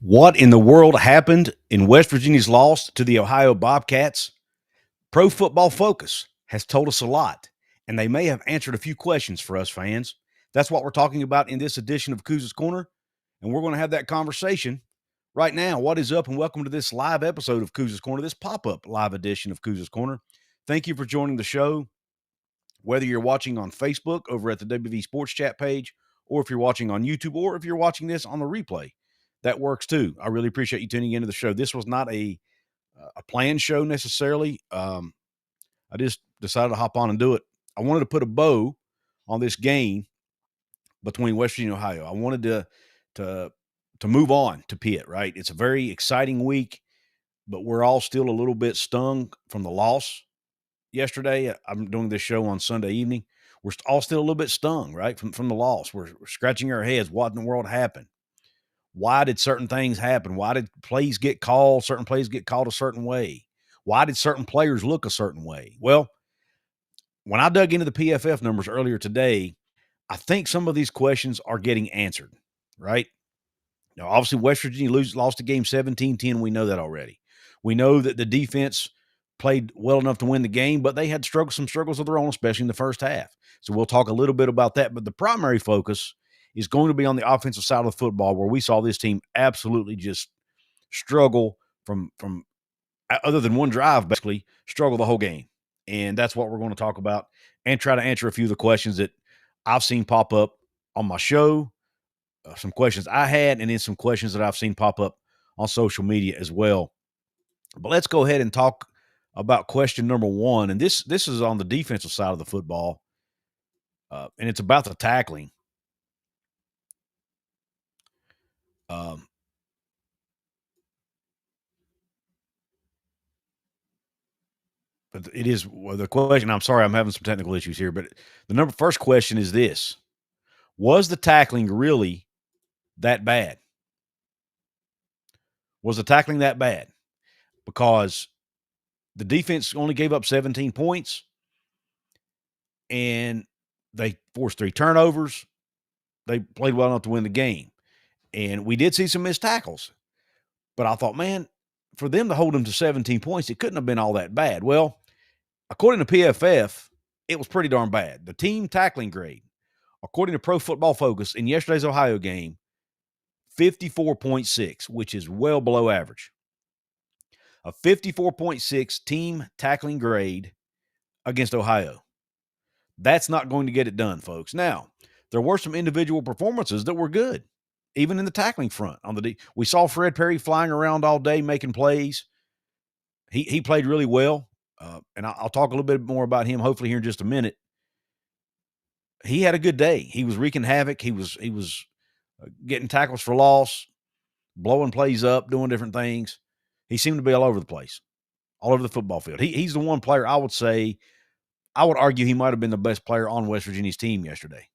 What in the world happened in West Virginia's loss to the Ohio Bobcats? Pro Football Focus has told us a lot, and they may have answered a few questions for us fans. That's what we're talking about in this edition of Couz's Corner, and we're going to have that conversation right now. What is up, and welcome to this live episode of Couz's Corner, this pop-up live edition of Couz's Corner. Thank you for joining the show, whether you're watching on Facebook over at the WVU Sports Chat page, or if you're watching on YouTube, or if you're watching this on the replay. That works too. I really appreciate you tuning into the show. This was not a planned show necessarily. I just decided to hop on and do it. I wanted to put a bow on this game between West Virginia and Ohio. I wanted to move on to Pitt. Right, it's a very exciting week, but we're all still a little bit stung from the loss yesterday. I'm doing this show on Sunday evening. We're all still a little bit stung, right, from the loss. We're scratching our heads. What in the world happened? Why did certain things happen? Why did plays get called? Certain plays get called a certain way. Why did certain players look a certain way? Well, when I dug into the PFF numbers earlier today, I think some of these questions are getting answered, right? Now, obviously, West Virginia lost the game 17-10. We know that already. We know that the defense played well enough to win the game, but they had some struggles of their own, especially in the first half. So we'll talk a little bit about that. But the primary focus is going to be on the offensive side of the football, where we saw this team absolutely just struggle from other than one drive, basically struggle the whole game. And that's what we're going to talk about and try to answer a few of the questions that I've seen pop up on my show, some questions I had, and then some questions that I've seen pop up on social media as well. But let's go ahead and talk about question number one. And this is on the defensive side of the football, and it's about the tackling. But it is the question. I'm sorry, I'm having some technical issues here, but the first question is this: was the tackling really that bad? Was the tackling that bad? Because the defense only gave up 17 points, and they forced 3 turnovers. They played well enough to win the game, and we did see some missed tackles. But I thought, man, for them to hold them to 17 points, it couldn't have been all that bad. Well, according to PFF, it was pretty darn bad. The team tackling grade, according to Pro Football Focus, in yesterday's Ohio game, 54.6, which is well below average. A 54.6 team tackling grade against Ohio. That's not going to get it done, folks. Now, there were some individual performances that were good, even in the tackling front. We saw Fred Perry flying around all day making plays. He played really well, and I'll talk a little bit more about him hopefully here in just a minute. He had a good day. He was wreaking havoc. He was getting tackles for loss, blowing plays up, doing different things. He seemed to be all over the place, all over the football field. He's the one player I would argue he might have been the best player on West Virginia's team yesterday,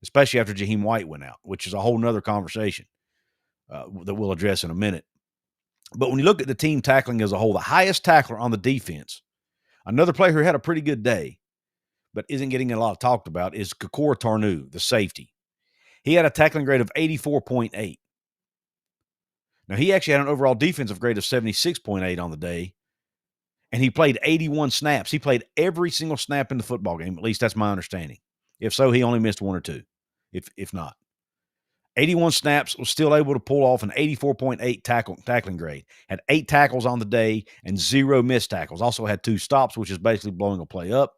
especially after Jaheim White went out, which is a whole nother conversation that we'll address in a minute. But when you look at the team tackling as a whole, the highest tackler on the defense, another player who had a pretty good day but isn't getting a lot talked about, is Kakor Tarnu, the safety. He had a tackling grade of 84.8. Now, he actually had an overall defensive grade of 76.8 on the day, and he played 81 snaps. He played every single snap in the football game. At least that's my understanding. If so, he only missed 1 or 2, if not. 81 snaps, was still able to pull off an 84.8 tackling grade. Had 8 tackles on the day and 0 missed tackles. Also had 2 stops, which is basically blowing a play up.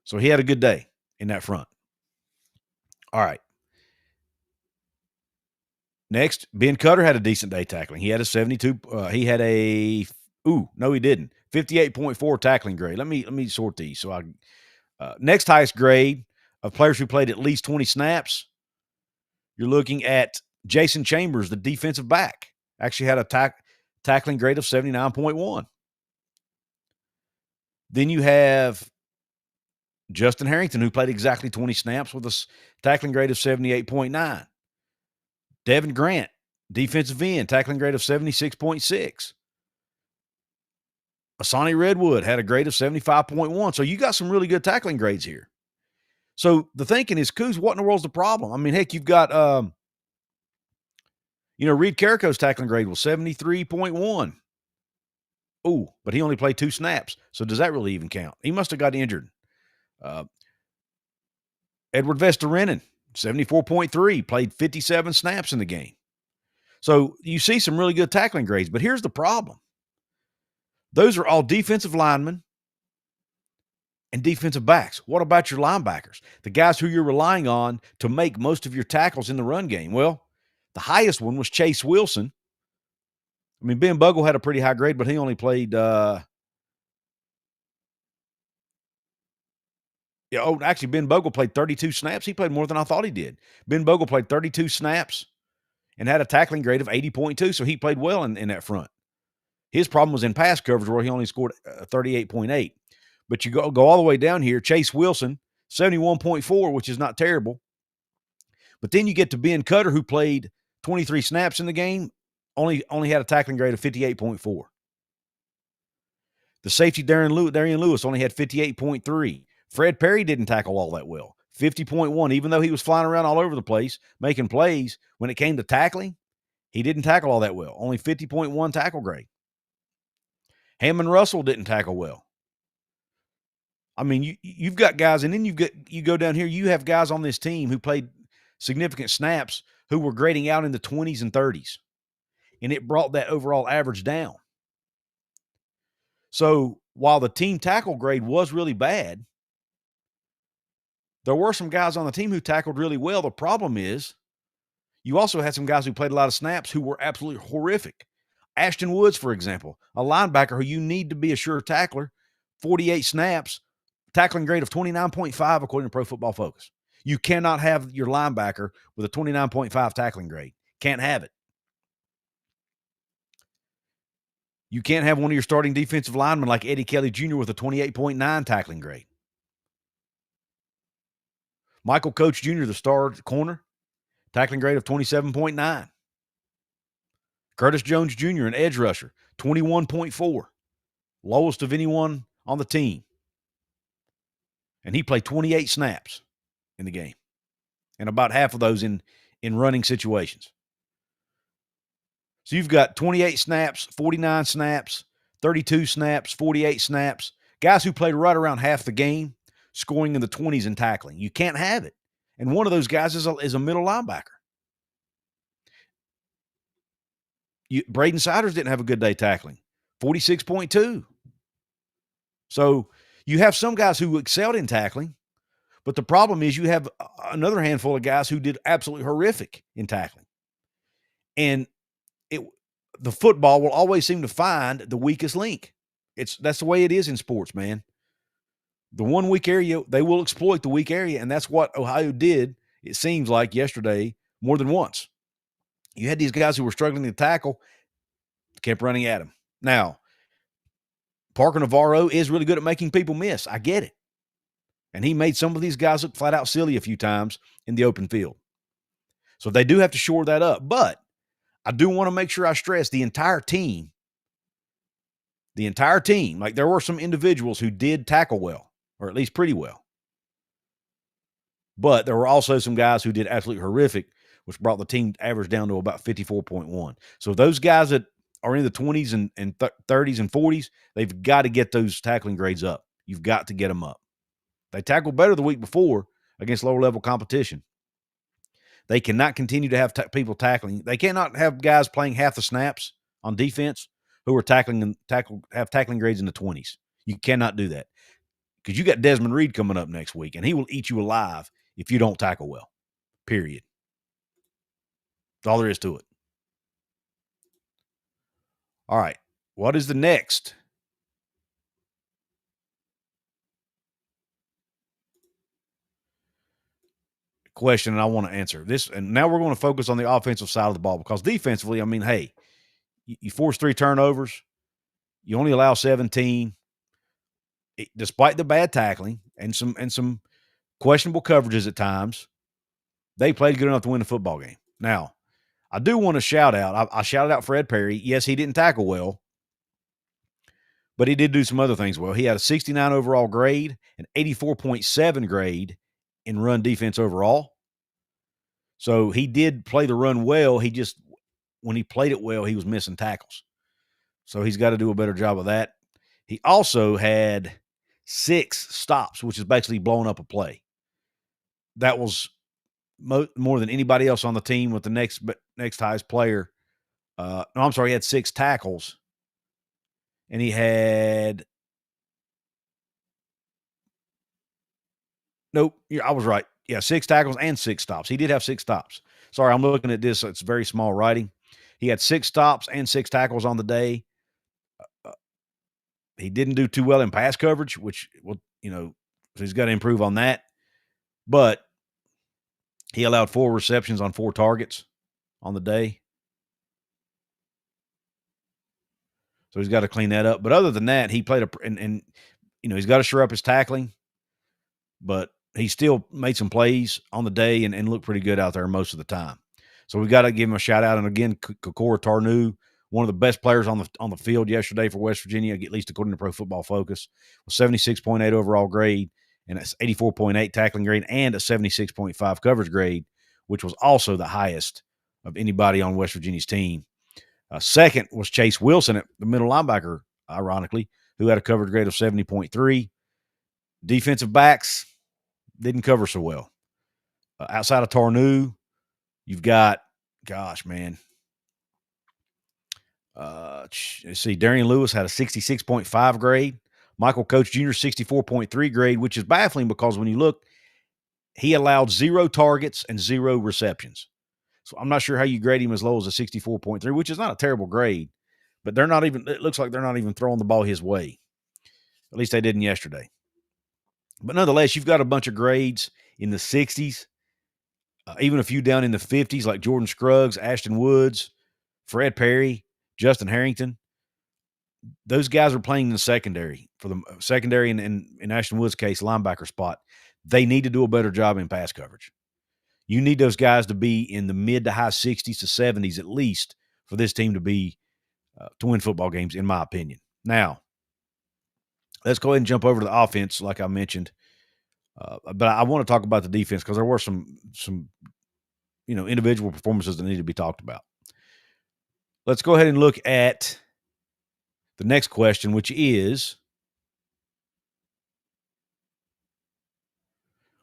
So he had a good day in that front. All right. Next, Ben Cutter had a decent day tackling. He had a 72. He didn't. 58.4 tackling grade. Let me sort these. So next highest grade of players who played at least 20 snaps, you're looking at Jason Chambers, the defensive back. Actually had a tackling grade of 79.1. Then you have Justin Harrington, who played exactly 20 snaps with a tackling grade of 78.9. Devin Grant, defensive end, tackling grade of 76.6. Asani Redwood had a grade of 75.1. So you got some really good tackling grades here. So the thinking is, Couz, what in the world's the problem? I mean, heck, you've got, Reed Carrico's tackling grade was 73.1. Oh, but he only played 2 snaps. So does that really even count? He must have got injured. Uh, Edward Vestorinen, 74.3, played 57 snaps in the game. So you see some really good tackling grades, but here's the problem. Those are all defensive linemen and defensive backs. What about your linebackers? The guys who you're relying on to make most of your tackles in the run game. Well, the highest one was Chase Wilson. I mean, Ben Bogle had a pretty high grade, but he only played actually, Ben Bogle played 32 snaps. He played more than I thought he did. Ben Bogle played 32 snaps and had a tackling grade of 80.2, so he played well in that front. His problem was in pass coverage where he only scored 38.8. But you go all the way down here, Chase Wilson, 71.4, which is not terrible. But then you get to Ben Cutter, who played 23 snaps in the game, only had a tackling grade of 58.4. The safety, Darian Lewis, only had 58.3. Fred Perry didn't tackle all that well, 50.1. Even though he was flying around all over the place, making plays, when it came to tackling, he didn't tackle all that well, only 50.1 tackle grade. Hammond Russell didn't tackle well. I mean, you've got guys, and then you go down here, you have guys on this team who played significant snaps who were grading out in the 20s and 30s, and it brought that overall average down. So while the team tackle grade was really bad, there were some guys on the team who tackled really well. The problem is you also had some guys who played a lot of snaps who were absolutely horrific. Ashton Woods, for example, a linebacker who you need to be a sure tackler, 48 snaps, tackling grade of 29.5 according to Pro Football Focus. You cannot have your linebacker with a 29.5 tackling grade. Can't have it. You can't have one of your starting defensive linemen like Eddie Kelly Jr. with a 28.9 tackling grade. Michael Coach Jr., the star corner, tackling grade of 27.9. Curtis Jones Jr., an edge rusher, 21.4. Lowest of anyone on the team. And he played 28 snaps in the game. And about half of those in running situations. So you've got 28 snaps, 49 snaps, 32 snaps, 48 snaps. Guys who played right around half the game, scoring in the 20s and tackling. You can't have it. And one of those guys is a middle linebacker. Braden Siders didn't have a good day tackling, 46.2. So you have some guys who excelled in tackling, but the problem is you have another handful of guys who did absolutely horrific in tackling. And the football will always seem to find the weakest link. That's the way it is in sports, man. The one weak area, they will exploit the weak area, and that's what Ohio did, it seems like, yesterday more than once. You had these guys who were struggling to tackle, kept running at them. Now, Parker Navarro is really good at making people miss. I get it. And he made some of these guys look flat out silly a few times in the open field. So they do have to shore that up. But I do want to make sure I stress the entire team, like there were some individuals who did tackle well, or at least pretty well. But there were also some guys who did absolutely horrific, which brought the team average down to about 54.1. So those guys that are in the 20s and 30s and 40s, they've got to get those tackling grades up. You've got to get them up. They tackled better the week before against lower-level competition. They cannot continue to have people tackling. They cannot have guys playing half the snaps on defense who are have tackling grades in the 20s. You cannot do that because you got Desmond Reed coming up next week, and he will eat you alive if you don't tackle well, period. That's all there is to it. All right, what is the next? Question, and I want to answer this. And now we're going to focus on the offensive side of the ball because defensively, I mean, hey, you force 3 turnovers, you only allow 17. Despite the bad tackling and some questionable coverages at times, they played good enough to win the football game. Now, I do want to shout out. I shouted out Fred Perry. Yes, he didn't tackle well, but he did do some other things well. He had a 69 overall grade, an 84.7 grade in run defense overall. So he did play the run well. He just, when he played it well, he was missing tackles. So he's got to do a better job of that. He also had 6 stops, which is basically blowing up a play. That was more than anybody else on the team, with the next highest player. No, I'm sorry, he had 6 tackles, and he had nope. I was right. Yeah, 6 tackles and 6 stops. He did have 6 stops. Sorry, I'm looking at this. It's very small writing. He had 6 stops and 6 tackles on the day. He didn't do too well in pass coverage, which, well, so he's got to improve on that. But he allowed 4 receptions on 4 targets on the day. So he's got to clean that up. But other than that, he played and he's got to shore up his tackling. But he still made some plays on the day and looked pretty good out there most of the time. So we got to give him a shout out. And again, Kokora Tarnu, one of the best players on the field yesterday for West Virginia, at least according to Pro Football Focus, was 76.8 overall grade, and it's 84.8 tackling grade, and a 76.5 coverage grade, which was also the highest of anybody on West Virginia's team. Second was Chase Wilson, at the middle linebacker, ironically, who had a coverage grade of 70.3. Defensive backs didn't cover so well. Outside of Tarnu, you've got, let's see, Darian Lewis had a 66.5 grade. Michael Coach Jr., 64.3 grade, which is baffling because when you look, he allowed 0 targets and 0 receptions. So I'm not sure how you grade him as low as a 64.3, which is not a terrible grade, but it looks like they're not even throwing the ball his way. At least they didn't yesterday. But nonetheless, you've got a bunch of grades in the 60s, even a few down in the 50s, like Jordan Scruggs, Ashton Woods, Fred Perry, Justin Harrington. Those guys are playing in the secondary, for the secondary, and in Ashton Woods' case, linebacker spot. They need to do a better job in pass coverage. You need those guys to be in the mid to high 60s to 70s at least for this team to win football games, in my opinion. Now, let's go ahead and jump over to the offense, like I mentioned. But I want to talk about the defense because there were some individual performances that need to be talked about. Let's go ahead and look at the next question, which is,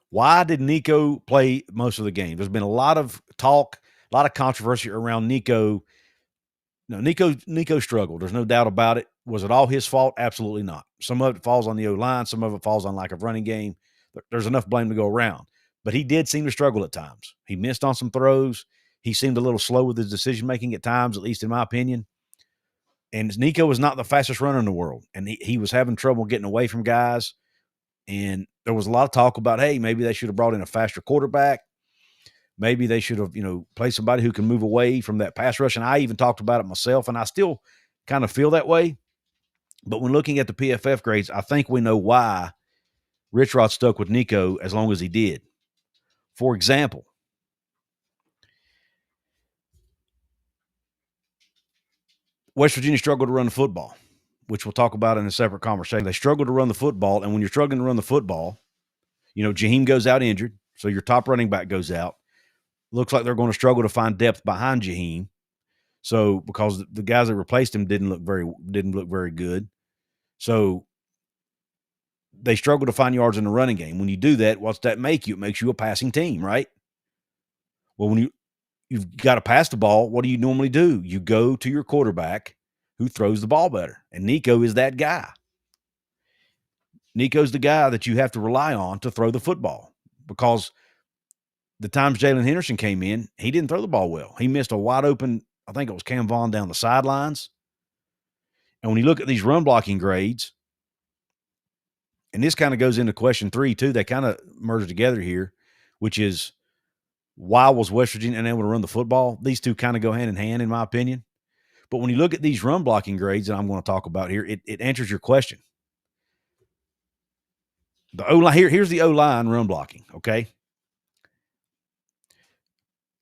why did Nico play most of the game? There's been a lot of talk, a lot of controversy around Nico. Nico struggled. There's no doubt about it. Was it all his fault? Absolutely not. Some of it falls on the O-line. Some of it falls on lack of running game. There's enough blame to go around. But he did seem to struggle at times. He missed on some throws. He seemed a little slow with his decision-making at times, at least in my opinion. And Nico was not the fastest runner in the world. And he was having trouble getting away from guys. And there was a lot of talk about, hey, maybe they should have brought in a faster quarterback. Maybe they should have, played somebody who can move away from that pass rush. And I even talked about it myself, and I still kind of feel that way. But when looking at the PFF grades, I think we know why Rich Rod stuck with Nico as long as he did. For example, West Virginia struggled to run the football, which we'll talk about in a separate conversation. They struggled to run the football, and when you're struggling to run the football, Jaheim goes out injured, so your top running back goes out. Looks like they're going to struggle to find depth behind Jaheim. So because the guys that replaced him didn't look very good. So they struggle to find yards in the running game. When you do that, what's that make you? It makes you a passing team, right? Well, when you've got to pass the ball, what do you normally do? You go to your quarterback who throws the ball better. And Nico is that guy. Nico's the guy that you have to rely on to throw the football, because the times Jalen Henderson came in, he didn't throw the ball well. He missed a wide open, I think it was Cam Vaughn down the sidelines. And when you look at these run blocking grades, and this kind of goes into question 3 too, they kind of merge together here, which is, why was West Virginia unable to run the football? These two kind of go hand in hand, in my opinion. But when you look at these run blocking grades that I'm going to talk about here, it answers your question. The O-line, here's the O-line run blocking, okay?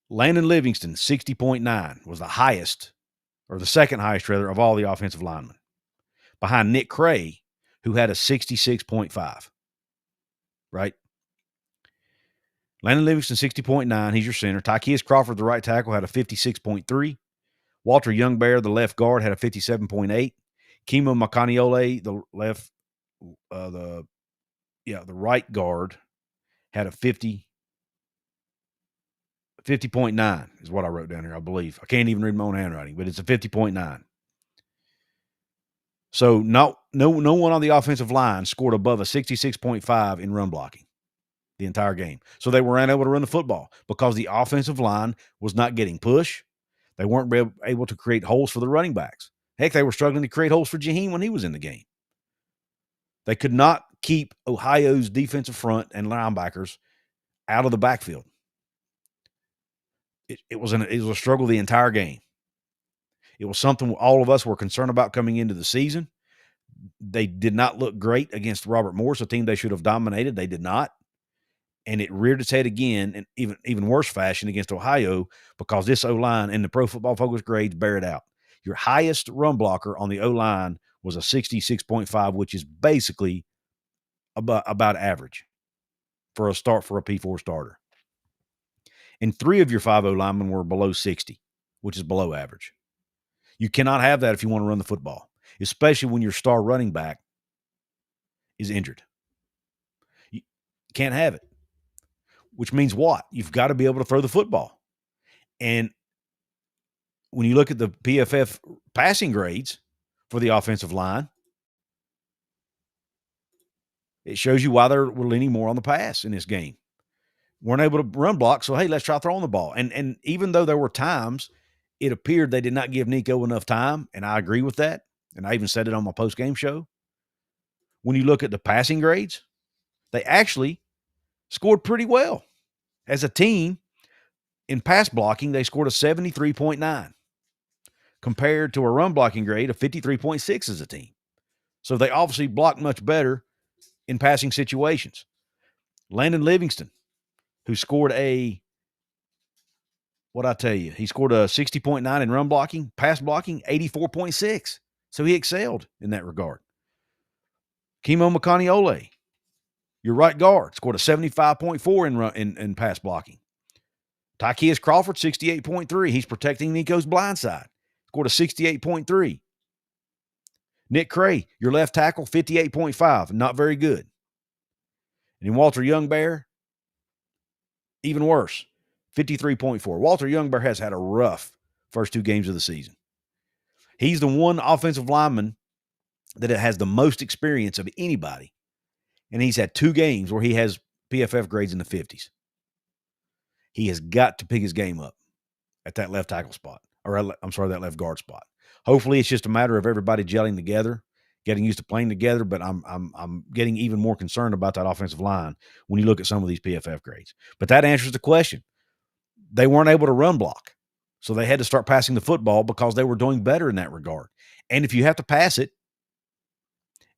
Landon Livingston, 60.9, was the highest, or the second highest, rather, of all the offensive linemen, behind Nick Cray, who had a 66.5, right? Landon Livingston, 60.9. He's your center. Tykeus Crawford, the right tackle, had a 56.3. Walter Youngbear, the left guard, had a 57.8. Kimo Makaniole, the the right guard, had a 50.9 is what I wrote down here, I believe. I can't even read my own handwriting, but it's a 50.9. So no one on the offensive line scored above a 66.5 in run blocking the entire game. So they were unable to run the football because the offensive line was not getting push. They weren't able to create holes for the running backs. Heck, they were struggling to create holes for Jaheim when he was in the game. They could not keep Ohio's defensive front and linebackers out of the backfield. It was a struggle the entire game. It was something all of us were concerned about coming into the season. They did not look great against Robert Morris, a team they should have dominated. They did not. And it reared its head again in even worse fashion against Ohio because this O-line and the Pro Football Focus grades bear it out. Your highest run blocker on the O-line was a 66.5, which is basically about average for a P4 starter. And 3 of your 5 O-linemen were below 60, which is below average. You cannot have that if you want to run the football, especially when your star running back is injured. You can't have it, which means what? You've got to be able to throw the football. And when you look at the PFF passing grades for the offensive line, it shows you why we're leaning more on the pass in this game. Weren't able to run block, so hey, let's try throwing the ball. And even though there were times it appeared they did not give Nico enough time, and I agree with that, and I even said it on my post-game show, when you look at the passing grades, they actually scored pretty well. As a team, in pass blocking, they scored a 73.9 compared to a run blocking grade of 53.6 as a team. So they obviously blocked much better in passing situations. Landon Livingston, who scored he scored a 60.9 in run blocking, pass blocking, 84.6. So he excelled in that regard. Kimo Makaniole, your right guard, scored a 75.4 in pass blocking. Tykeus Crawford, 68.3. He's protecting Nico's blind side. Scored a 68.3. Nick Cray, your left tackle, 58.5. Not very good. And then Walter Youngbear, even worse, 53.4. Walter Youngbear has had a rough first 2 games of the season. He's the one offensive lineman that has the most experience of anybody. And he's had 2 games where he has PFF grades in the 50s. He has got to pick his game up at that left tackle spot. That left guard spot. Hopefully it's just a matter of everybody gelling together, getting used to playing together, but I'm getting even more concerned about that offensive line when you look at some of these PFF grades. But that answers the question. They weren't able to run block, so they had to start passing the football because they were doing better in that regard. And if you have to pass it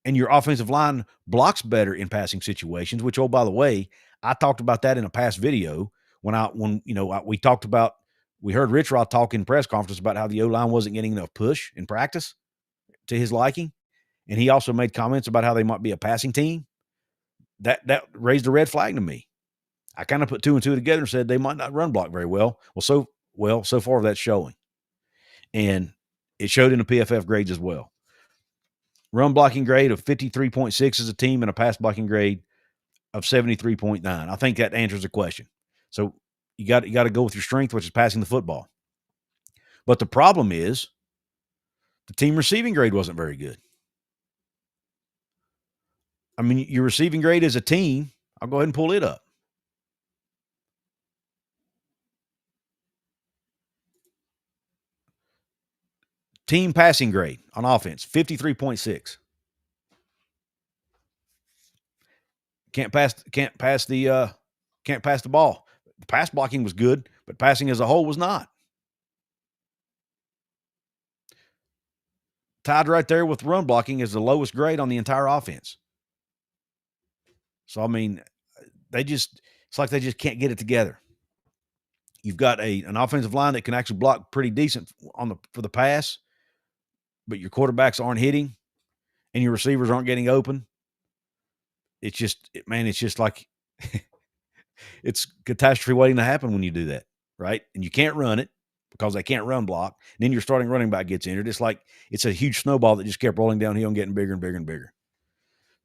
and your offensive line blocks better in passing situations, which, oh, by the way, I talked about that in a past video we heard Rich Rod talk in press conference about how the O-line wasn't getting enough push in practice to his liking. And he also made comments about how they might be a passing team. That raised a red flag to me. I kind of put 2 and 2 together and said they might not run block very well. So far that's showing. And it showed in the PFF grades as well. Run blocking grade of 53.6 as a team and a pass blocking grade of 73.9. I think that answers the question. So you got to go with your strength, which is passing the football. But the problem is the team receiving grade wasn't very good. I mean, your receiving grade as a team, I'll go ahead and pull it up. Team passing grade on offense, 53.6. Can't pass the ball. The pass blocking was good, but passing as a whole was not. Tied right there with run blocking is the lowest grade on the entire offense. So, I mean, it's like they just can't get it together. You've got an offensive line that can actually block pretty decent for the pass, but your quarterbacks aren't hitting and your receivers aren't getting open. It's just like It's catastrophe waiting to happen when you do that, right? And you can't run it because they can't run block. And then your starting running back gets injured. It's like it's a huge snowball that just kept rolling downhill and getting bigger and bigger and bigger.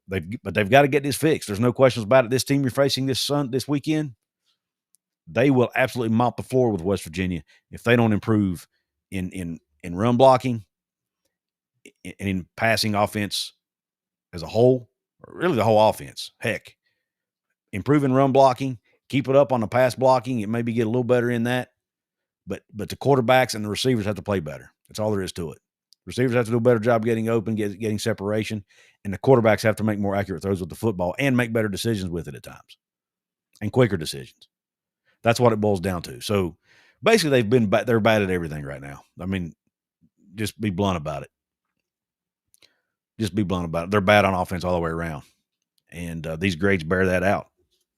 But they've got to get this fixed. There's no questions about it. This team you're facing this weekend, they will absolutely mop the floor with West Virginia if they don't improve in run blocking and in passing offense as a whole, or really the whole offense. Heck, improving run blocking, keep it up on the pass blocking. It maybe get a little better in that, but the quarterbacks and the receivers have to play better. That's all there is to it. Receivers have to do a better job getting open, getting separation, and the quarterbacks have to make more accurate throws with the football and make better decisions with it at times, and quicker decisions. That's what it boils down to. So basically, they're bad at everything right now. I mean, just be blunt about it. Just be blunt about it. They're bad on offense all the way around, and these grades bear that out.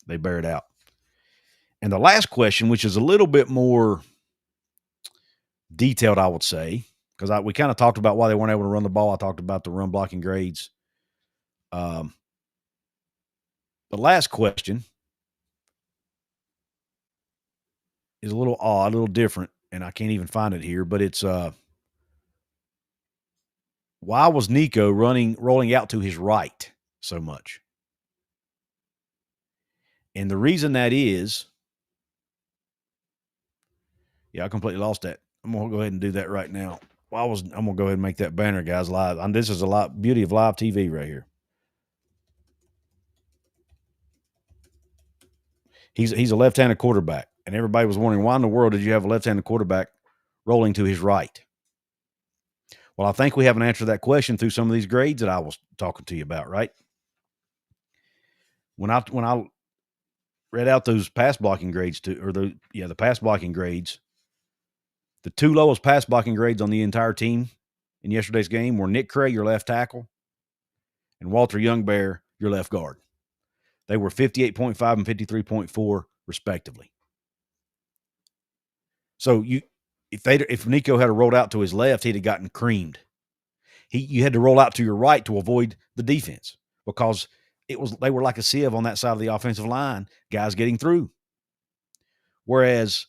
They bear it out. And the last question, which is a little bit more detailed, I would say, because we kind of talked about why they weren't able to run the ball. I talked about the run blocking grades. The last question is a little odd, a little different, and I can't even find it here, but it's why was Nico rolling out to his right so much? And the reason that is, I completely lost that. I'm going to go ahead and do that right now. I'm going to go ahead and make that banner, guys, live. This is beauty of live TV right here. He's a left-handed quarterback, and everybody was wondering, why in the world did you have a left-handed quarterback rolling to his right? Well, I think we have an answer to that question through some of these grades that I was talking to you about, right? When I read out those pass blocking grades the pass blocking grades, the two lowest pass blocking grades on the entire team in yesterday's game were Nick Cray, your left tackle, and Walter Youngbear, your left guard. They were 58.5 and 53.4 respectively. So if Nico had rolled out to his left, he'd have gotten creamed. You had to roll out to your right to avoid the defense because they were like a sieve on that side of the offensive line, guys getting through. Whereas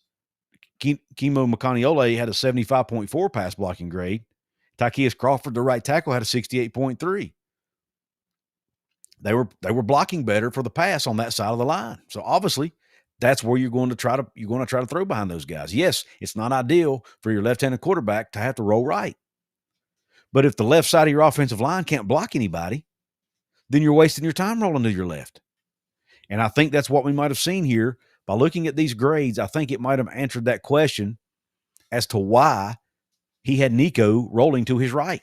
Kimo Makaniole had a 75.4 pass blocking grade. Tykeus Crawford, the right tackle, had a 68.3. They were blocking better for the pass on that side of the line. So obviously, that's where you're going to try to throw behind those guys. Yes, it's not ideal for your left-handed quarterback to have to roll right. But if the left side of your offensive line can't block anybody, then you're wasting your time rolling to your left. And I think that's what we might have seen here. By looking at these grades, I think it might have answered that question as to why he had Nico rolling to his right.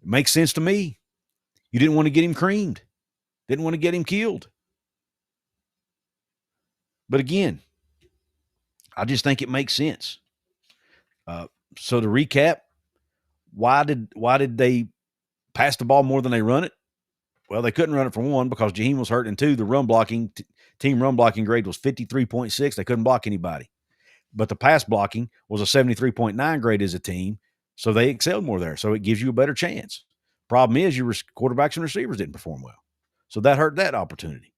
It makes sense to me. You didn't want to get him creamed. Didn't want to get him killed. But again, I just think it makes sense. So to recap, why did they pass the ball more than they run it? Well, they couldn't run it for one because Jaheim was hurt, and two, the run blocking team run blocking grade was 53.6. They couldn't block anybody. But the pass blocking was a 73.9 grade as a team, so they excelled more there. So it gives you a better chance. Problem is your quarterbacks and receivers didn't perform well. So that hurt that opportunity.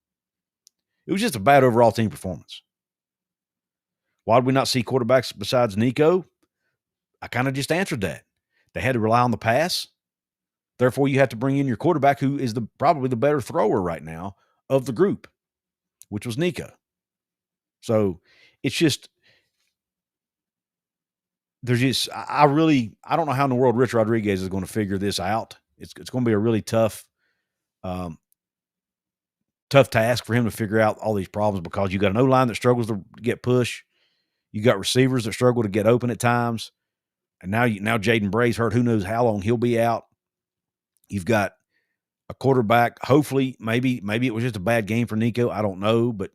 It was just a bad overall team performance. Why did we not see quarterbacks besides Nico? I kind of just answered that. They had to rely on the pass. Therefore, you have to bring in your quarterback, who is probably the better thrower right now of the group, which was Nico. So it's just I don't know how in the world Rich Rodriguez is going to figure this out. It's going to be a really tough task for him to figure out all these problems because you got an O-line that struggles to get push. You got receivers that struggle to get open at times. And now Jaden Bray's hurt. Who knows how long he'll be out. You've got a quarterback. Hopefully, maybe it was just a bad game for Nico. I don't know. But,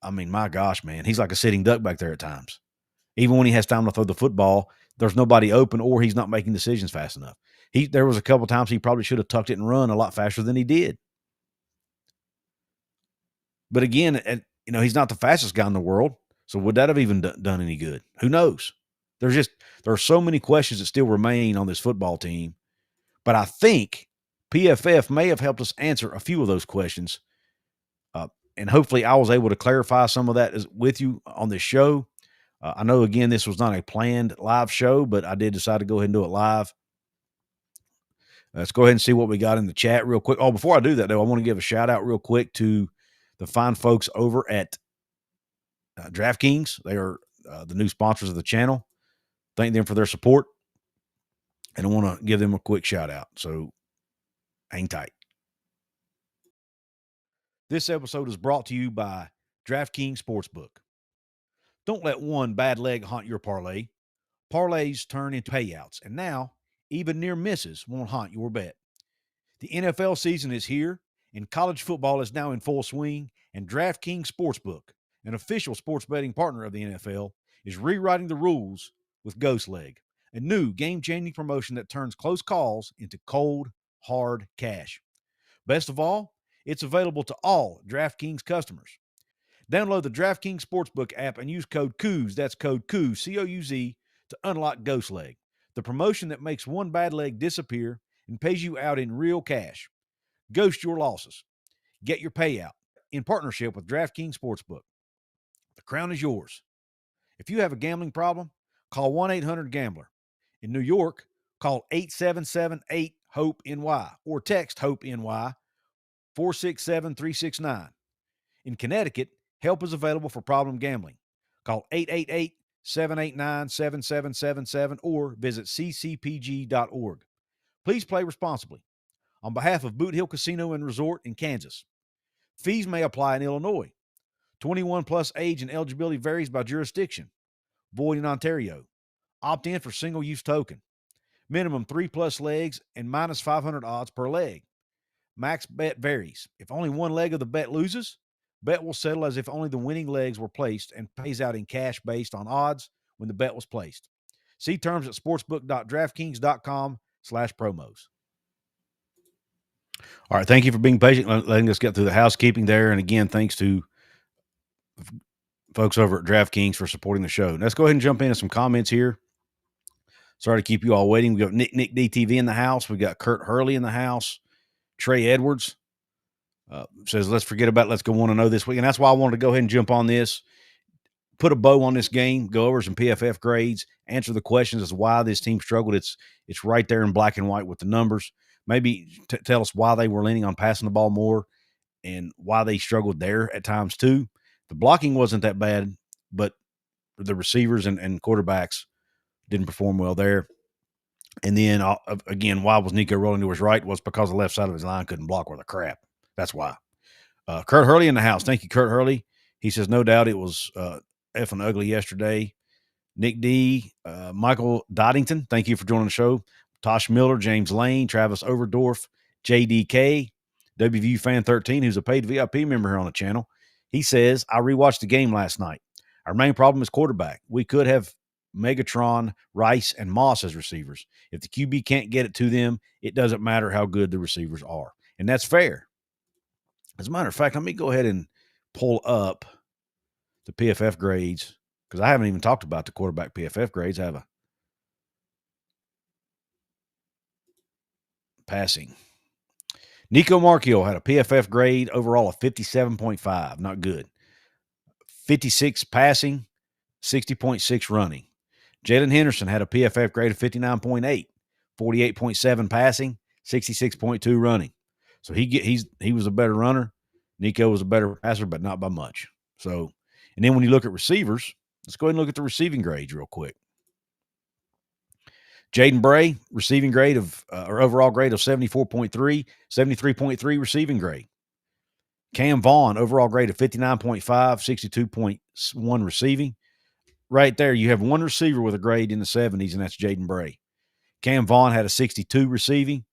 I mean, my gosh, man, he's like a sitting duck back there at times. Even when he has time to throw the football, there's nobody open or he's not making decisions fast enough. There was a couple times he probably should have tucked it and run a lot faster than he did. But again, he's not the fastest guy in the world. So would that have even done any good? Who knows? There are so many questions that still remain on this football team. But I think PFF may have helped us answer a few of those questions and hopefully I was able to clarify some of that with you on this show. I know, again, this was not a planned live show, but I did decide to go ahead and do it live. Let's go ahead and see what we got in the chat real quick. Oh, before I do that, though, I want to give a shout-out real quick to the fine folks over at DraftKings. They are the new sponsors of the channel. Thank them for their support, and I want to give them a quick shout-out. So hang tight. This episode is brought to you by DraftKings Sportsbook. Don't let one bad leg haunt your parlay. Parlays turn into payouts, and now even near misses won't haunt your bet. The NFL season is here, and college football is now in full swing, and DraftKings Sportsbook, an official sports betting partner of the NFL, is rewriting the rules with Ghost Leg, a new game-changing promotion that turns close calls into cold, hard cash. Best of all, it's available to all DraftKings customers. Download the DraftKings Sportsbook app and use code Couz, that's code Couz, C-O-U-Z, to unlock Ghost Leg, the promotion that makes one bad leg disappear and pays you out in real cash. Ghost your losses. Get your payout in partnership with DraftKings Sportsbook. The crown is yours. If you have a gambling problem, call 1-800-GAMBLER. In New York, call 877-8-HOPE-NY or text HOPE-NY 467-369. In Connecticut, help is available for problem gambling. Call 888-789-7777 or visit ccpg.org. Please play responsibly. On behalf of Boot Hill Casino and Resort in Kansas. Fees may apply in Illinois. 21 plus age and eligibility varies by jurisdiction. Void in Ontario. Opt in for single-use token. Minimum 3+ legs and minus 500 odds per leg. Max bet varies. If only one leg of the bet loses, bet will settle as if only the winning legs were placed and pays out in cash based on odds when the bet was placed. See terms at sportsbook.draftkings.com/promos. All right, thank you for being patient, letting us get through the housekeeping there. And again, thanks to folks over at DraftKings for supporting the show. Let's go ahead and jump into some comments here. Sorry to keep you all waiting. We got Nick DTV in the house. We got Kurt Hurley in the house. Trey Edwards says, let's go 1-0 this week. And that's why I wanted to go ahead and jump on this, put a bow on this game, go over some PFF grades, answer the questions as to why this team struggled. It's right there in black and white with the numbers. Maybe tell us why they were leaning on passing the ball more and why they struggled there at times too. The blocking wasn't that bad, but the receivers and quarterbacks didn't perform well there. And then, again, why was Nico rolling to his right? Was because the left side of his line couldn't block worth a crap. That's why. Kurt Hurley in the house. Thank you, Kurt Hurley. He says, no doubt it was effing ugly yesterday. Nick D, Michael Doddington, thank you for joining the show. Tosh Miller, James Lane, Travis Overdorf, JDK, WVU Fan 13, who's a paid VIP member here on the channel. He says, I rewatched the game last night. Our main problem is quarterback. We could have Megatron, Rice, and Moss as receivers. If the QB can't get it to them, it doesn't matter how good the receivers are. And that's fair. As a matter of fact, let me go ahead and pull up the PFF grades because I haven't even talked about the quarterback PFF grades, have I? Passing. Nico Marchiol had a PFF grade overall of 57.5. Not good. 56 passing, 60.6 running. Jalen Henderson had a PFF grade of 59.8, 48.7 passing, 66.2 running. So he was a better runner. Nico was a better passer, but not by much. So, and then when you look at receivers, let's go ahead and look at the receiving grades real quick. Jaden Bray, receiving grade or overall grade of 74.3, 73.3 receiving grade. Cam Vaughn, overall grade of 59.5, 62.1 receiving. Right there, you have one receiver with a grade in the 70s, and that's Jaden Bray. Cam Vaughn had a 62 receiving.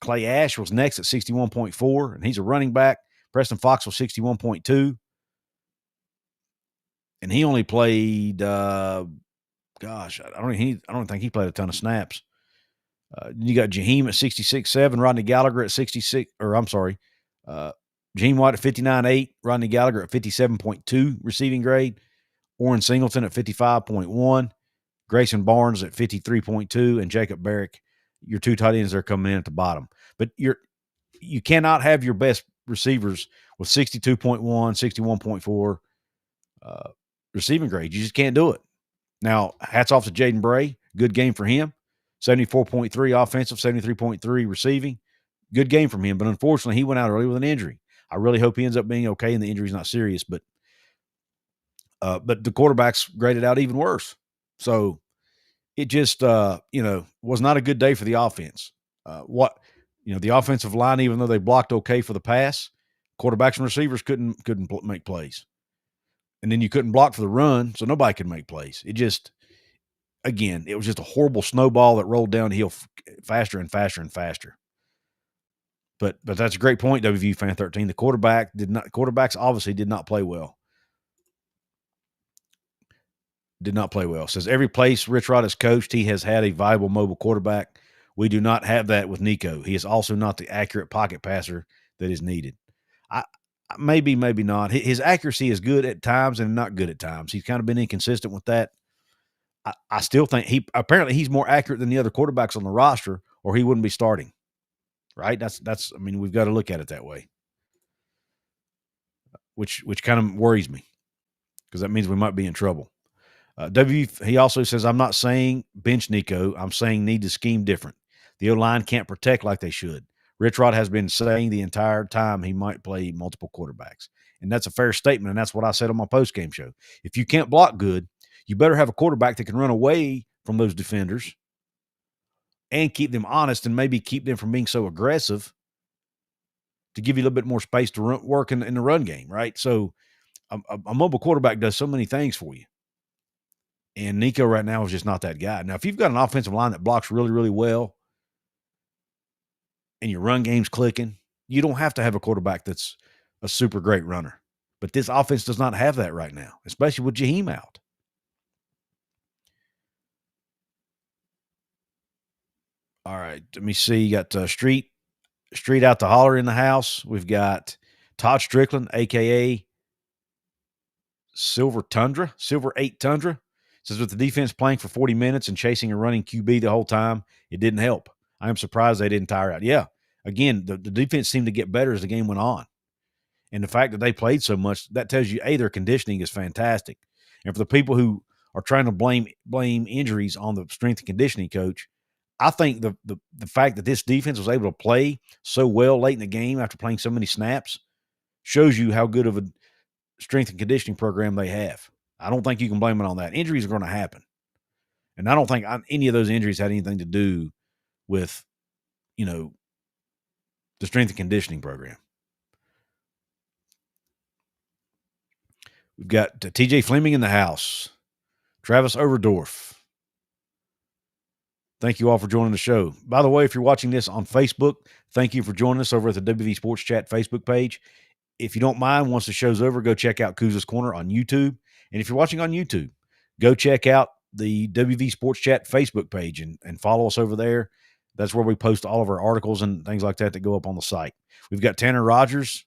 Clay Ash was next at 61.4, and he's a running back. Preston Fox was 61.2. And he only played, I don't think he played a ton of snaps. You got Jaheim at 66.7, Rodney Gallagher at 66, Jaheim White at 59.8, Rodney Gallagher at 57.2 receiving grade, Orrin Singleton at 55.1, Grayson Barnes at 53.2, and Jacob Barrick, your two tight ends are coming in at the bottom. But you cannot have your best receivers with 62.1, 61.4 receiving grade. You just can't do it. Now, hats off to Jaden Bray. Good game for him. 74.3 offensive, 73.3 receiving. Good game from him. But unfortunately, he went out early with an injury. I really hope he ends up being okay and the injury's not serious. But the quarterbacks graded out even worse. So it just, was not a good day for the offense. The offensive line, even though they blocked okay for the pass, quarterbacks and receivers couldn't make plays. And then you couldn't block for the run, so nobody could make plays. It was just a horrible snowball that rolled down the hill faster and faster and faster. But that's a great point, WVU Fan 13. The quarterbacks obviously did not play well. Did not play well. Says every place Rich Rod has coached, he has had a viable mobile quarterback. We do not have that with Nico. He is also not the accurate pocket passer that is needed. Maybe not. His accuracy is good at times and not good at times. He's kind of been inconsistent with that. I still think he's more accurate than the other quarterbacks on the roster, or he wouldn't be starting. Right? That's. I mean, we've got to look at it that way. Which kind of worries me because that means we might be in trouble. He also says, I'm not saying bench Nico. I'm saying need to scheme different. The O-line can't protect like they should. Rich Rod has been saying the entire time he might play multiple quarterbacks. And that's a fair statement, and that's what I said on my postgame show. If you can't block good, you better have a quarterback that can run away from those defenders and keep them honest and maybe keep them from being so aggressive to give you a little bit more space to work in the run game, right? So a mobile quarterback does so many things for you. And Nico right now is just not that guy. Now, if you've got an offensive line that blocks really, really well and your run game's clicking, you don't have to have a quarterback that's a super great runner. But this offense does not have that right now, especially with Jaheim out. All right, let me see. You got Street out to holler in the house. We've got Todd Strickland, a.k.a. Silver 8 Tundra. Says with the defense playing for 40 minutes and chasing a running QB the whole time, it didn't help. I am surprised they didn't tire out. Yeah, again, the defense seemed to get better as the game went on. And the fact that they played so much, that tells you, A, their conditioning is fantastic. And for the people who are trying to blame injuries on the strength and conditioning coach, I think the fact that this defense was able to play so well late in the game after playing so many snaps shows you how good of a strength and conditioning program they have. I don't think you can blame it on that. Injuries are going to happen. And I don't think any of those injuries had anything to do with, the strength and conditioning program. We've got TJ Fleming in the house. Travis Overdorf. Thank you all for joining the show. By the way, if you're watching this on Facebook, thank you for joining us over at the WV Sports Chat Facebook page. If you don't mind, once the show's over, go check out Couz's Corner on YouTube. And if you're watching on YouTube, go check out the WV Sports Chat Facebook page and follow us over there. That's where we post all of our articles and things like that go up on the site. We've got Tanner Rogers.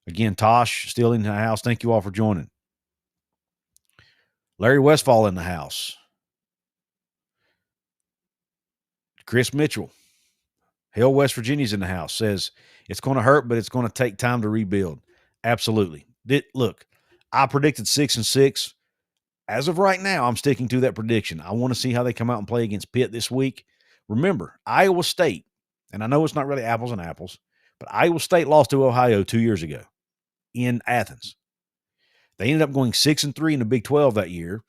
Again, Tosh still in the house. Thank you all for joining. Larry Westfall in the house. Chris Mitchell. Hale, West Virginia's in the house. Says, it's going to hurt, but it's going to take time to rebuild. Absolutely. Look, I predicted 6-6. As of right now, I'm sticking to that prediction. I want to see how they come out and play against Pitt this week. Remember, Iowa State, and I know it's not really apples and apples, but Iowa State lost to Ohio 2 years ago in Athens. They ended up going 6-3 in the Big 12 that year,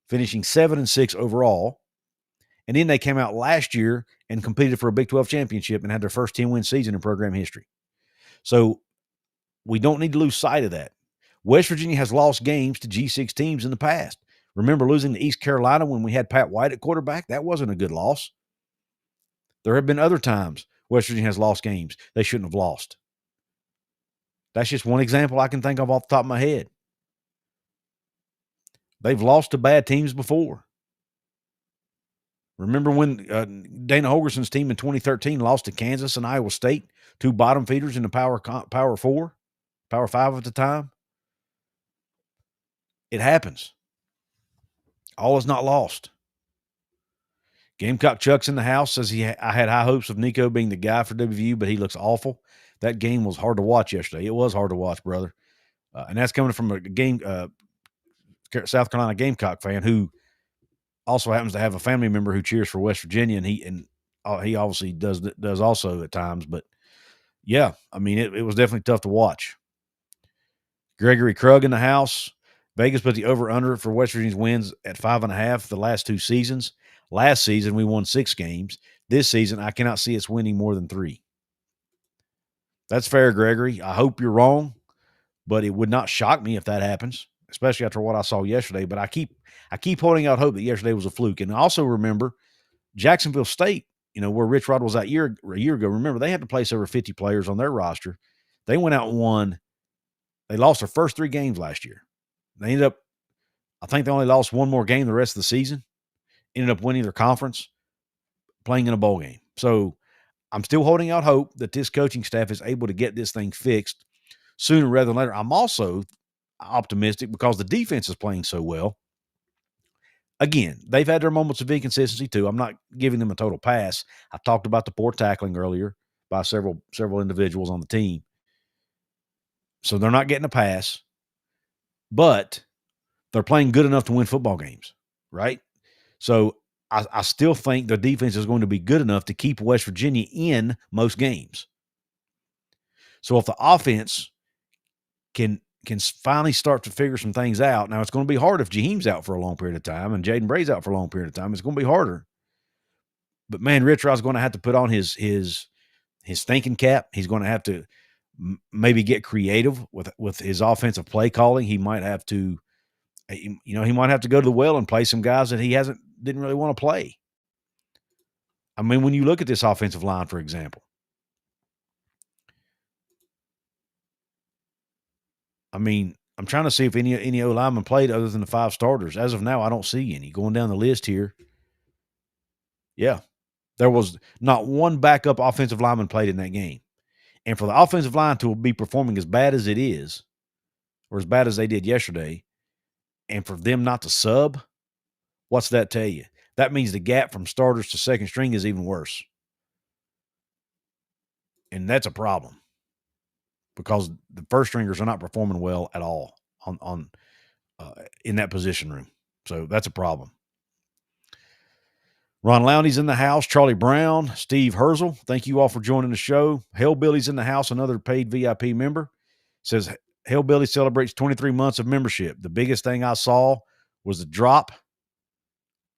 finishing 7-6 overall. And then they came out last year and competed for a Big 12 championship and had their first 10-win season in program history. So we don't need to lose sight of that. West Virginia has lost games to G6 teams in the past. Remember losing to East Carolina when we had Pat White at quarterback? That wasn't a good loss. There have been other times West Virginia has lost games they shouldn't have lost. That's just one example I can think of off the top of my head. They've lost to bad teams before. Remember when Dana Holgerson's team in 2013 lost to Kansas and Iowa State, two bottom feeders in the Power 4, Power 5 at the time? It happens. All is not lost. Gamecock Chuck's in the house. Says I had high hopes of Nico being the guy for WVU, but he looks awful. that game was hard to watch yesterday. It was hard to watch, brother. And that's coming from a South Carolina Gamecock fan who also happens to have a family member who cheers for West Virginia, and he obviously does also at times. But yeah, I mean, it was definitely tough to watch. Gregory Krug in the house. Vegas put the over-under for West Virginia's wins at 5.5 the last 2 seasons. Last season, we won 6 games. This season, I cannot see us winning more than 3. That's fair, Gregory. I hope you're wrong, but it would not shock me if that happens, especially after what I saw yesterday. But I keep holding out hope that yesterday was a fluke. And also remember, Jacksonville State, where Rich Rod was a year ago, remember, they had to place over 50 players on their roster. They went out and won. They lost their first 3 games last year. They ended up, I think they only lost one more game the rest of the season. Ended up winning their conference, playing in a bowl game. So I'm still holding out hope that this coaching staff is able to get this thing fixed sooner rather than later. I'm also optimistic because the defense is playing so well. Again, they've had their moments of inconsistency too. I'm not giving them a total pass. I talked about the poor tackling earlier by several individuals on the team. So they're not getting a pass, but they're playing good enough to win football games, right? So I still think the defense is going to be good enough to keep West Virginia in most games. So if the offense can finally start to figure some things out, now it's going to be hard if Jaheim's out for a long period of time and Jaden Bray's out for a long period of time. It's going to be harder. But man, Rich Rod's going to have to put on his thinking cap. He's going to have to maybe get creative with his offensive play calling. He might have to, he might have to go to the well and play some guys that he didn't really want to play. I mean, when you look at this offensive line, for example, I mean, I'm trying to see if any O lineman played other than the 5 starters. As of now, I don't see any. Going down the list here, yeah, there was not one backup offensive lineman played in that game. And for the offensive line to be performing as bad as it is, or as bad as they did yesterday, and for them not to sub, what's that tell you? That means the gap from starters to second string is even worse. And that's a problem because the first stringers are not performing well at all in that position room. So that's a problem. Ron Lowney's in the house. Charlie Brown, Steve Herzl, thank you all for joining the show. Hellbilly's in the house, another paid VIP member. Says Hellbilly celebrates 23 months of membership. The biggest thing I saw was the drop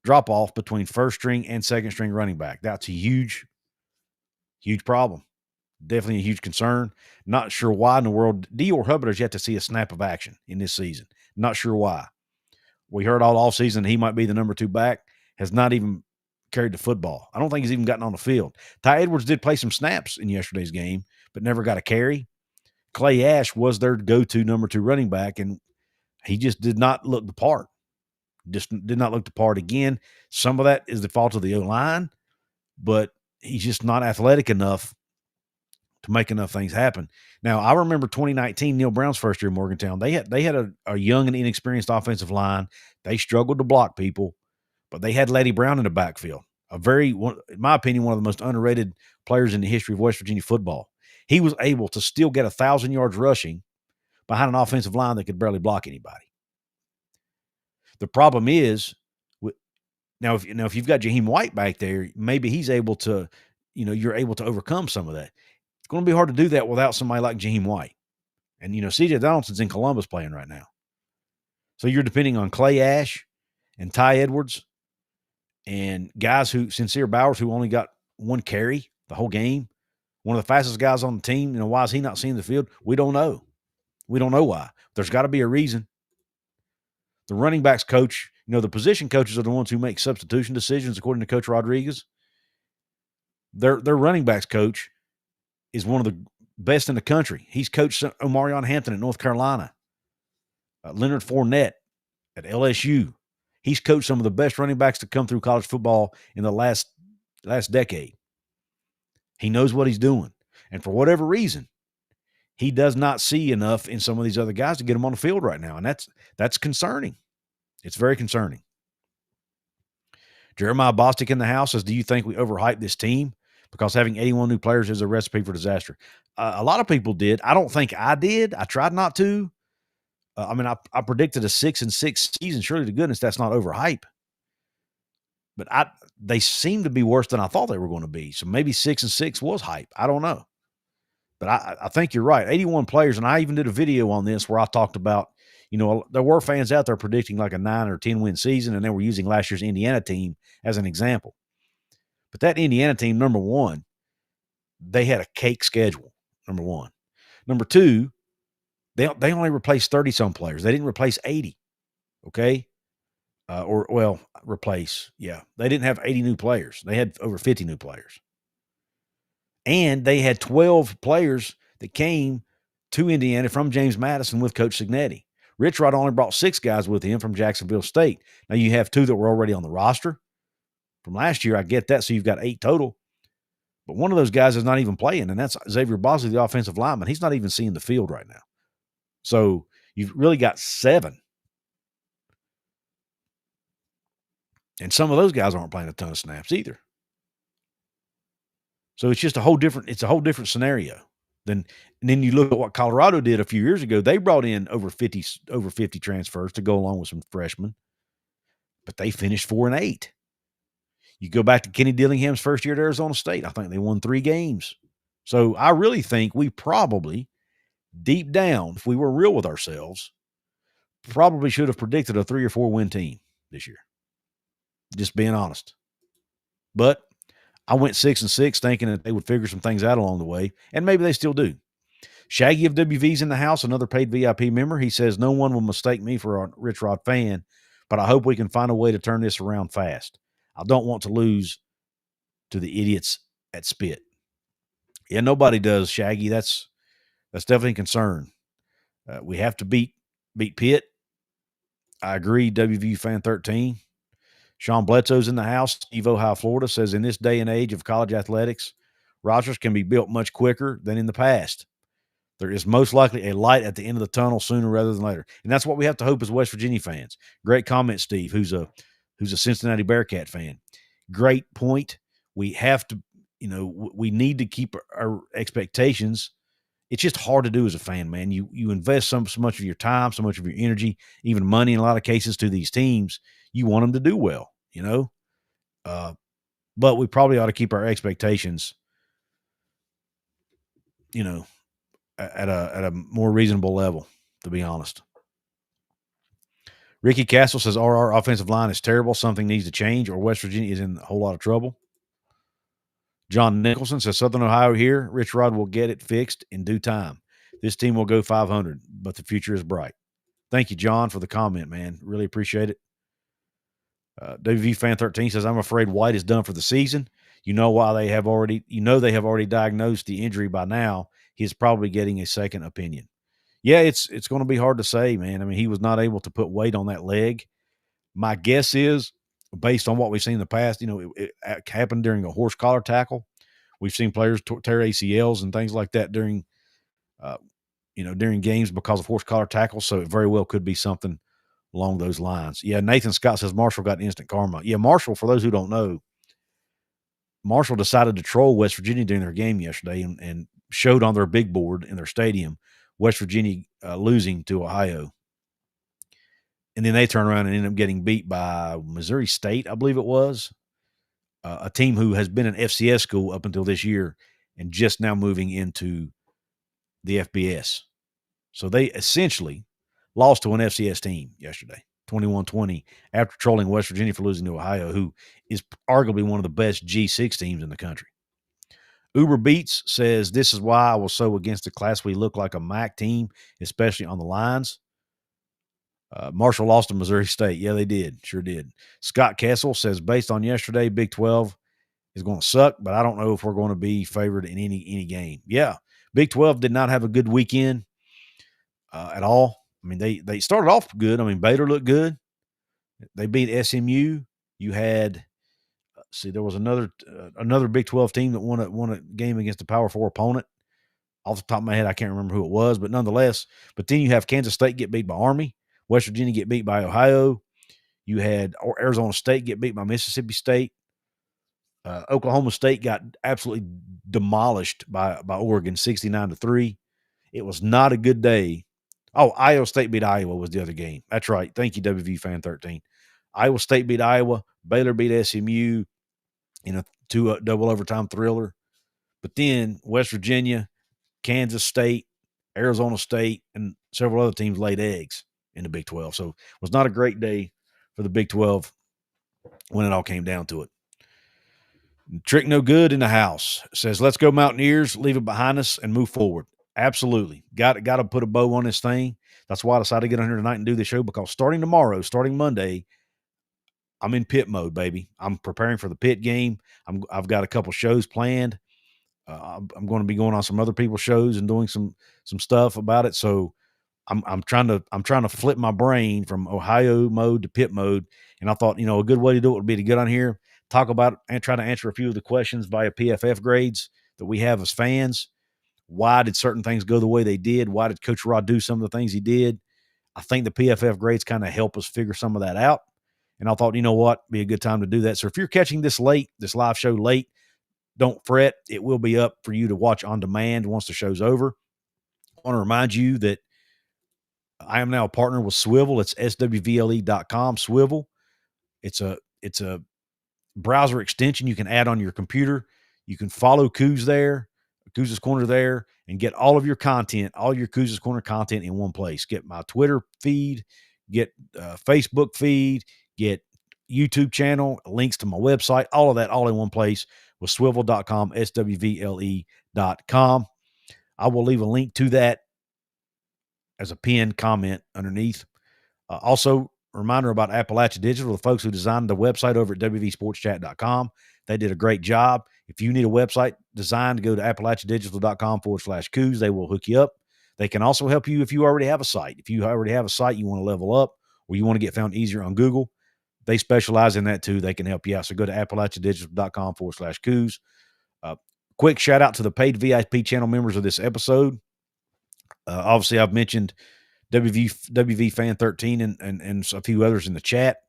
off between first string and second string running back. That's a huge problem. Definitely a huge concern. Not sure why in the world. Dior Hubbard has yet to see a snap of action in this season. Not sure why. We heard all offseason he might be the number 2 back. Has not even carried the football. I don't think he's even gotten on the field. Ty Edwards did play some snaps in yesterday's game, but never got a carry. Clay Ash was their go-to number 2 running back, and he just did not look the part. Just did not look the part again. Some of that is the fault of the O-line, but he's just not athletic enough to make enough things happen. Now, I remember 2019, Neil Brown's first year in Morgantown. They had a young and inexperienced offensive line. They struggled to block people, but they had Letty Brown in the backfield. In my opinion, one of the most underrated players in the history of West Virginia football. He was able to still get 1,000 yards rushing behind an offensive line that could barely block anybody. The problem is, now if you've got Jaheim White back there, maybe he's able to, you're able to overcome some of that. It's going to be hard to do that without somebody like Jaheim White. And, C.J. Donaldson's in Columbus playing right now. So you're depending on Clay Ash and Ty Edwards and guys Sincere Bowers, who only got 1 carry the whole game. One of the fastest guys on the team. Why is he not seeing the field? We don't know. We don't know why. There's got to be a reason. The running backs coach, the position coaches are the ones who make substitution decisions, according to Coach Rodriguez. Their running backs coach is one of the best in the country. He's coached Omarion Hampton at North Carolina, Leonard Fournette at LSU. He's coached some of the best running backs to come through college football in the last decade. He knows what he's doing. And for whatever reason, he does not see enough in some of these other guys to get him on the field right now. And that's concerning. It's very concerning. Jeremiah Bostic in the house says, do you think we overhyped this team? Because having 81 new players is a recipe for disaster. A lot of people did. I don't think I did. I tried not to. I predicted a 6-6 season. Surely to goodness that's not overhype. But they seem to be worse than I thought they were going to be. So maybe 6-6 was hype. I don't know. But I think you're right. 81 players, and I even did a video on this where I talked about, there were fans out there predicting like a 9 or 10 win season, and they were using last year's Indiana team as an example. But that Indiana team, number one, they had a cake schedule, number one. Number two, they only replaced 30-some players. They didn't replace 80, okay? Replace. Yeah. They didn't have 80 new players. They had over 50 new players. And they had 12 players that came to Indiana from James Madison with Coach Cignetti. Rich Rod only brought 6 guys with him from Jacksonville State. Now, you have 2 that were already on the roster from last year. I get that. So you've got 8 total. But one of those guys is not even playing, and that's Xavier Bosley, the offensive lineman. He's not even seeing the field right now. So you've really got 7. And some of those guys aren't playing a ton of snaps either. So it's just a whole different scenario. And then you look at what Colorado did a few years ago. They brought in over 50 transfers to go along with some freshmen, but they finished 4-8. You go back to Kenny Dillingham's first year at Arizona State. I think they won 3 games. So I really think we probably, deep down, if we were real with ourselves, probably should have predicted a 3 or 4 win team this year. Just being honest. But I went 6-6 thinking that they would figure some things out along the way, and maybe they still do. Shaggy of WV's in the house, another paid VIP member. He says, no one will mistake me for a Rich Rod fan, but I hope we can find a way to turn this around fast. I don't want to lose to the idiots at Spit. Yeah, nobody does, Shaggy. That's definitely a concern. We have to beat Pitt. I agree, WVU fan 13. Sean Bledsoe's in the house. Steve Ohio, Florida, says, in this day and age of college athletics, rosters can be built much quicker than in the past. There is most likely a light at the end of the tunnel sooner rather than later. And that's what we have to hope as West Virginia fans. Great comment, Steve, who's a Cincinnati Bearcat fan. Great point. We have to, we need to keep our expectations. It's just hard to do as a fan, man. You invest so much of your time, so much of your energy, even money in a lot of cases to these teams. You want them to do well, but we probably ought to keep our expectations, at a more reasonable level, to be honest. Ricky Castle says our offensive line is terrible. Something needs to change, or West Virginia is in a whole lot of trouble. John Nicholson says Southern Ohio here. Rich Rod will get it fixed in due time. This team will go 500, but the future is bright. Thank you, John, for the comment, man. Really appreciate it. WV Fan 13 says, I'm afraid White is done for the season. They have already diagnosed the injury by now. He's probably getting a second opinion. Yeah, it's going to be hard to say, man. I mean, he was not able to put weight on that leg. My guess is, based on what we've seen in the past, it happened during a horse collar tackle. We've seen players tear ACLs and things like that during games because of horse collar tackles. So it very well could be something along those lines. Yeah, Nathan Scott says Marshall got instant karma. Yeah, Marshall, for those who don't know, Marshall decided to troll West Virginia during their game yesterday and showed on their big board in their stadium West Virginia losing to Ohio. And then they turn around and end up getting beat by Missouri State, I believe it was, a team who has been an FCS school up until this year and just now moving into the FBS. So they essentially lost to an FCS team yesterday, 21-20, after trolling West Virginia for losing to Ohio, who is arguably one of the best G6 teams in the country. Uber Beats says, this is why I was so against the class. We look like a MAC team, especially on the lines. Marshall lost to Missouri State. Yeah, they did. Sure did. Scott Kessel says, based on yesterday, Big 12 is going to suck, but I don't know if we're going to be favored in any game. Yeah, Big 12 did not have a good weekend at all. I mean, they started off good. I mean, Baylor looked good. They beat SMU. You had there was another Big 12 team that won a game against a Power 4 opponent. Off the top of my head, I can't remember who it was, but nonetheless. But then you have Kansas State get beat by Army. West Virginia get beat by Ohio. You had Arizona State get beat by Mississippi State. Oklahoma State got absolutely demolished by Oregon, 69-3. It was not a good day. Oh, Iowa State beat Iowa was the other game. That's right. Thank you, WVU fan 13. Iowa State beat Iowa. Baylor beat SMU in a double overtime thriller. But then West Virginia, Kansas State, Arizona State, and several other teams laid eggs in the Big 12. So it was not a great day for the Big 12 when it all came down to it. Trick No Good in the house says, let's go Mountaineers, leave it behind us, and move forward. Absolutely. Got to put a bow on this thing. That's why I decided to get on here tonight and do the show, because starting Monday, I'm in pit mode, baby. I'm preparing for the pit game. I've got a couple shows planned. I'm going to be going on some other people's shows and doing some stuff about it. So I'm trying to flip my brain from Ohio mode to pit mode. And I thought, a good way to do it would be to get on here, talk about and try to answer a few of the questions via PFF grades that we have as fans. Why did certain things go the way they did? Why did Coach Rod do some of the things he did? I think the PFF grades kind of help us figure some of that out. And I thought, be a good time to do that. So if you're catching this live show late, don't fret. It will be up for you to watch on demand once the show's over. I want to remind you that I am now a partner with Swivel. It's swvle.com. Swivel. It's a browser extension you can add on your computer. You can follow Couz there, Couz's Corner there, and get all of your content, all your Couz's Corner content in one place. Get my Twitter feed, get Facebook feed, get YouTube channel, links to my website, all of that, all in one place with swivel.com, swvle.com. I will leave a link to that as a pinned comment underneath. Also, reminder about Appalachia Digital, the folks who designed the website over at wvsportschat.com. They did a great job. If you need a website designed, go to appalachiadigital.com/Couz. They will hook you up. They can also help you if you already have a site. If you already have a site, you want to level up, or you want to get found easier on Google, they specialize in that too. They can help you out. So go to appalachiadigital.com/Couz. Quick shout out to the paid VIP channel members of this episode. Obviously, I've mentioned WV Fan 13 and a few others in the chat.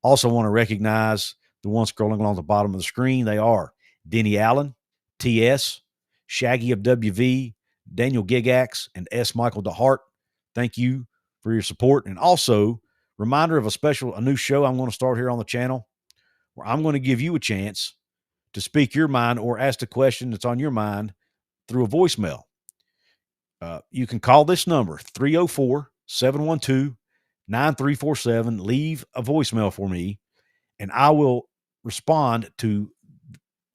Also want to recognize the ones scrolling along the bottom of the screen. They are Denny Allen, TS, Shaggy of WV, Daniel Gigax, and S. Michael DeHart. Thank you for your support. And also, reminder of a new show I'm going to start here on the channel, where I'm going to give you a chance to speak your mind or ask a question that's on your mind through a voicemail. You can call this number, 304-712-9347. Leave a voicemail for me, and I will respond to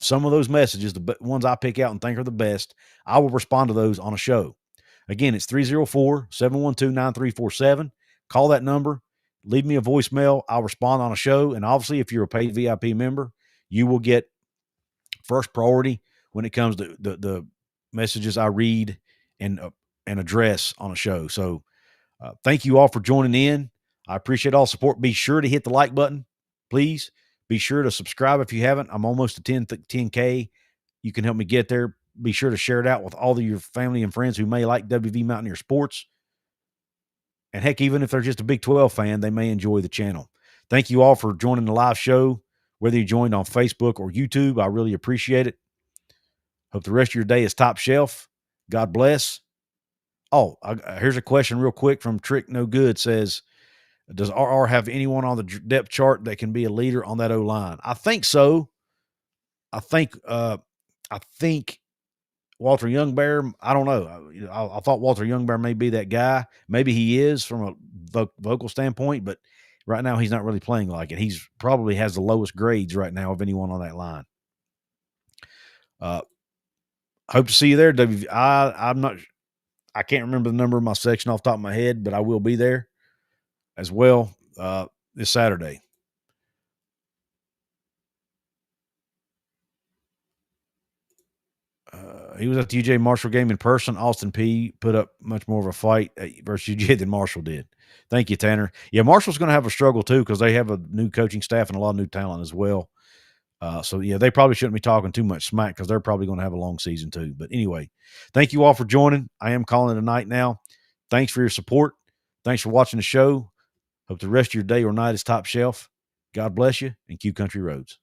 some of those messages, the ones I pick out and think are the best. I will respond to those on a show. Again, it's 304-712-9347. Call that number. Leave me a voicemail. I'll respond on a show. And obviously, if you're a paid VIP member, you will get first priority when it comes to the messages I read and address on a show. So thank you all for joining in. I appreciate all support. Be sure to hit the like button, please. Be sure to subscribe if you haven't. I'm almost to 10K. You can help me get there. Be sure to share it out with all of your family and friends who may like WV Mountaineer sports. And heck, even if they're just a Big 12 fan, they may enjoy the channel. Thank you all for joining the live show, whether you joined on Facebook or YouTube. I really appreciate it. Hope the rest of your day is top shelf. God bless. Oh, here's a question real quick from Trick No Good. Says, does RR have anyone on the depth chart that can be a leader on that O-line? I think so. I think Walter Youngbear, I don't know. I thought Walter Youngbear may be that guy. Maybe he is from a vocal standpoint, but right now he's not really playing like it. He's probably has the lowest grades right now of anyone on that line. Hope to see you there, WV. I can't remember the number of my section off the top of my head, but I will be there as well this Saturday. He was at the UJ Marshall game in person. Austin P put up much more of a fight versus UJ than Marshall did. Thank you, Tanner. Yeah, Marshall's going to have a struggle too because they have a new coaching staff and a lot of new talent as well. So, yeah, they probably shouldn't be talking too much smack because they're probably going to have a long season too. But anyway, thank you all for joining. I am calling it a night now. Thanks for your support. Thanks for watching the show. Hope the rest of your day or night is top shelf. God bless you, and Q Country Roads.